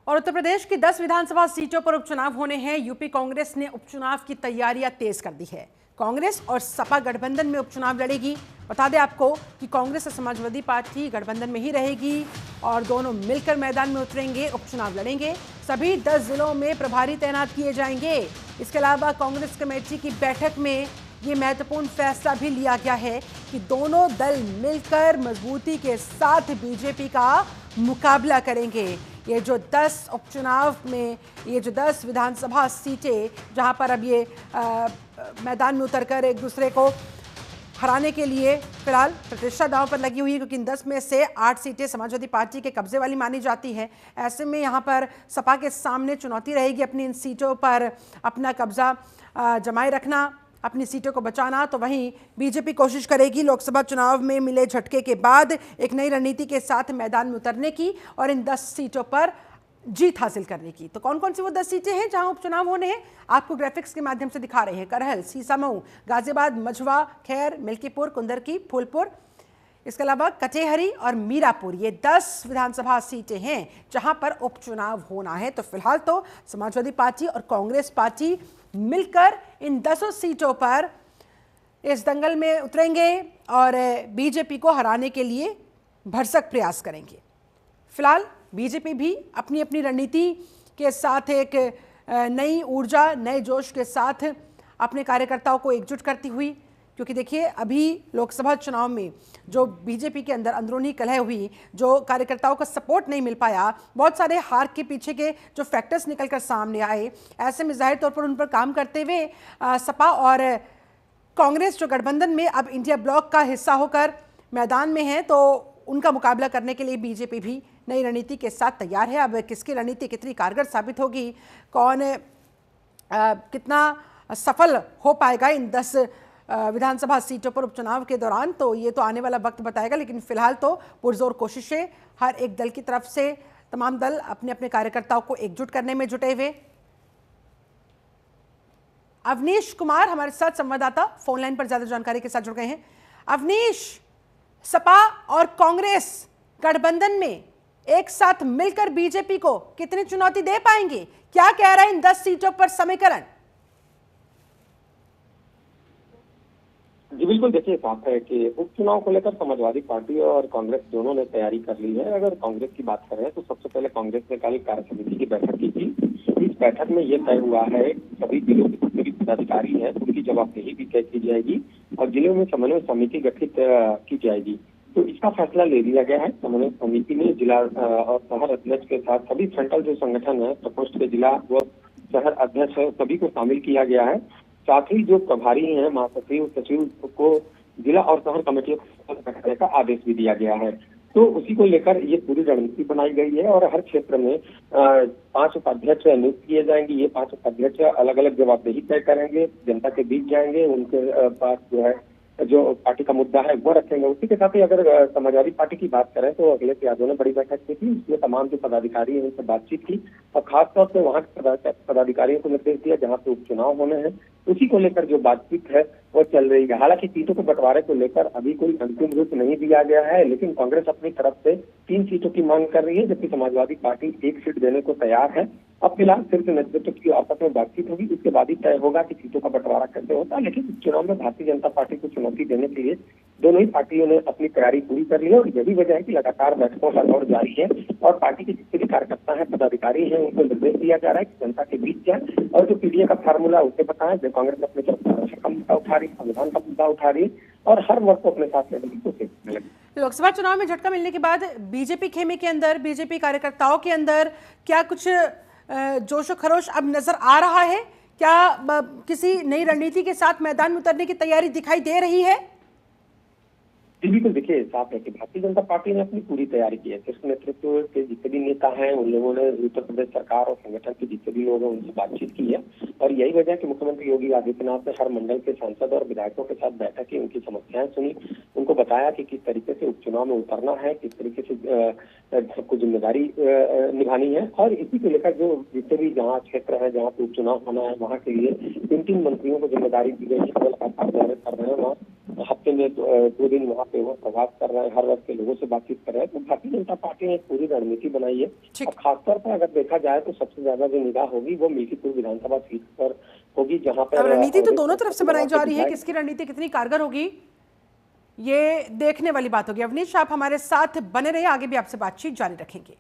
और उत्तर प्रदेश की 10 विधानसभा सीटों पर उपचुनाव होने हैं। यूपी कांग्रेस ने उपचुनाव की तैयारियां तेज कर दी है। कांग्रेस और सपा गठबंधन में उपचुनाव लड़ेगी। बता दें आपको कि कांग्रेस और समाजवादी पार्टी गठबंधन में ही रहेगी और दोनों मिलकर मैदान में उतरेंगे, उपचुनाव लड़ेंगे। सभी 10 जिलों में प्रभारी तैनात किए जाएंगे। इसके अलावा कांग्रेस कमेटी की बैठक में ये महत्वपूर्ण फैसला भी लिया गया है कि दोनों दल मिलकर मजबूती के साथ बीजेपी का मुकाबला करेंगे। ये जो 10 उपचुनाव में ये जो 10 विधानसभा सीटें जहां पर अब ये मैदान में उतरकर एक दूसरे को हराने के लिए फिलहाल प्रतिष्ठा दांव पर लगी हुई है, क्योंकि इन 10 में से 8 सीटें समाजवादी पार्टी के कब्जे वाली मानी जाती है। ऐसे में यहाँ पर सपा के सामने चुनौती रहेगी अपनी इन सीटों पर अपना कब्जा जमाए रखना, अपनी सीटों को बचाना। तो वहीं बीजेपी कोशिश करेगी लोकसभा चुनाव में मिले झटके के बाद एक नई रणनीति के साथ मैदान में उतरने की और इन 10 सीटों पर जीत हासिल करने की। तो कौन कौन सी वो 10 सीटें हैं जहां उपचुनाव होने हैं, आपको ग्राफिक्स के माध्यम से दिखा रहे हैं। करहल, सीसामऊ, गाजियाबाद, मझवा, खैर, मिल्कीपुर, कुंदरकी, फूलपुर, इसके अलावा कटेहरी और मीरापुर, ये 10 विधानसभा सीटें हैं जहां पर उपचुनाव होना है। तो फिलहाल तो समाजवादी पार्टी और कांग्रेस पार्टी मिलकर इन 10 सीटों पर इस दंगल में उतरेंगे और बीजेपी को हराने के लिए भरसक प्रयास करेंगे। फिलहाल बीजेपी भी अपनी अपनी रणनीति के साथ एक नई ऊर्जा, नए जोश के साथ अपने कार्यकर्ताओं को एकजुट करती हुई, क्योंकि देखिए अभी लोकसभा चुनाव में जो बीजेपी के अंदर अंदरूनी कलह हुई, जो कार्यकर्ताओं का सपोर्ट नहीं मिल पाया, बहुत सारे हार के पीछे के जो फैक्टर्स निकलकर सामने आए, ऐसे में जाहिर तौर पर उन पर काम करते हुए सपा और कांग्रेस जो गठबंधन में अब इंडिया ब्लॉक का हिस्सा होकर मैदान में है, तो उनका मुकाबला करने के लिए बीजेपी भी नई रणनीति के साथ तैयार है। अब किसकी रणनीति कितनी कारगर साबित होगी, कौन कितना सफल हो पाएगा इन 10 विधानसभा सीटों पर उपचुनाव के दौरान, तो ये तो आने वाला वक्त बताएगा। लेकिन फिलहाल तो पुरजोर कोशिशें हर एक दल की तरफ से, तमाम दल अपने अपने कार्यकर्ताओं को एकजुट करने में जुटे हुए। अवनीश कुमार हमारे साथ संवाददाता फोन लाइन पर ज्यादा जानकारी के साथ जुड़ गए हैं। अवनीश, सपा और कांग्रेस गठबंधन में एक साथ मिलकर बीजेपी को कितनी चुनौती दे पाएंगे, क्या कह रहा है इन 10 सीटों पर समीकरण? जी बिल्कुल, देखिए साफ है कि उपचुनाव को लेकर समाजवादी पार्टी और कांग्रेस दोनों ने तैयारी कर ली है। अगर कांग्रेस की बात करें तो सबसे पहले कांग्रेस ने कल कार्य समिति की बैठक की थी। इस बैठक में ये तय हुआ है सभी जिलों के जितने भी पदाधिकारी हैं उनकी जवाबदेही भी तय की जाएगी और जिलों में समन्वय समिति गठित की जाएगी। तो इसका फैसला ले लिया गया है। समन्वय समिति में जिला और शहर अध्यक्ष के साथ सभी सेंट्रल जो संगठन है, प्रकोष्ठ के जिला व शहर अध्यक्ष है, सभी को शामिल किया गया है। साथ ही जो प्रभारी हैं, महासचिव, सचिव को जिला और शहर कमेटियों को रखने का आदेश भी दिया गया है। तो उसी को लेकर ये पूरी रणनीति बनाई गई है और हर क्षेत्र में 5 उपाध्यक्ष नियुक्त किए जाएंगे। ये 5 उपाध्यक्ष अलग अलग जवाबदेही तय करेंगे, जनता के बीच जाएंगे, उनके पास जो पार्टी का मुद्दा है वो रखेंगे। उसी के साथ ही अगर समाजवादी पार्टी की बात करें तो अखिलेश यादव ने बड़ी बैठक की थी। इसमें तमाम जो पदाधिकारी हैं उनसे बातचीत की और खासतौर पर वहाँ के पदाधिकारियों को निर्देश दिया जहाँ पे उपचुनाव होने हैं, उसी को लेकर जो बातचीत है वो चल रही है। हालांकि सीटों के बंटवारे को लेकर अभी कोई अंतिम रूप नहीं दिया गया है, लेकिन कांग्रेस अपनी तरफ से 3 सीटों की मांग कर रही है, जबकि समाजवादी पार्टी 1 सीट देने को तैयार है। अब फिलहाल सिर्फ नेतृत्व की आपस में बातचीत होगी, इसके बाद ही तय होगा कि सीटों का बंटवारा कैसे होता है। लेकिन इस चुनाव में भारतीय जनता पार्टी को चुनौती देने के लिए दोनों ही पार्टियों ने अपनी तैयारी पूरी कर ली है और यही वजह है कि लगातार बैठकों का दौर जारी है और पार्टी के जितने भी कार्यकर्ता हैं, पदाधिकारी हैं, उनको निर्देश दिया जा रहा है कि जनता के बीच जाए और जो पीडीए का फार्मूला उसे बताएं। जो कांग्रेस अपने तरफ का मुद्दा उठा रही, संविधान का मुद्दा उठा रही और हर वर्ग को अपने साथ लेने की कोशिश करने लगी। लोकसभा चुनाव में झटका मिलने के बाद बीजेपी खेमे के अंदर, बीजेपी कार्यकर्ताओं के अंदर क्या कुछ जोशो खरोश अब नजर आ रहा है? क्या किसी नई रणनीति के साथ मैदान में उतरने की तैयारी दिखाई दे रही है? बिल्कुल, देखिए साफ है कि भारतीय जनता पार्टी ने अपनी पूरी तैयारी की है। शीर्ष नेतृत्व के जितने भी नेता हैं उन लोगों ने उत्तर प्रदेश सरकार और संगठन के जितने भी लोग हैं उनसे बातचीत की है और यही वजह है कि मुख्यमंत्री योगी आदित्यनाथ ने हर मंडल के सांसद और विधायकों के साथ बैठक की, उनकी समस्याएं सुनी, उनको बताया कि किस तरीके से उपचुनाव में उतरना है, किस तरीके से सबको जिम्मेदारी निभानी है। और इसी को लेकर जो जितने भी जहाँ क्षेत्र है जहाँ पे उपचुनाव होना है वहाँ के लिए 3 मंत्रियों को जिम्मेदारी दी गई है। कर रहे हैं वहाँ हफ्ते में 2 दिन वहाँ पे वो प्रवास कर रहे हैं, हर वर्ग के लोगों से बातचीत कर रहे हैं। तो भारतीय जनता पार्टी ने एक पूरी रणनीति बनाई है। और खासतौर पर अगर देखा जाए तो सबसे ज्यादा जो निगाह होगी वो मिल्कीपुर विधानसभा सीट पर होगी, जहाँ पर रणनीति तो दोनों तरफ से बनाई जा रही है, किसकी रणनीति कितनी कारगर होगी ये देखने वाली बात होगी। अवनीश, आप हमारे साथ बने रहिए, आगे भी आपसे बातचीत जारी रखेंगे।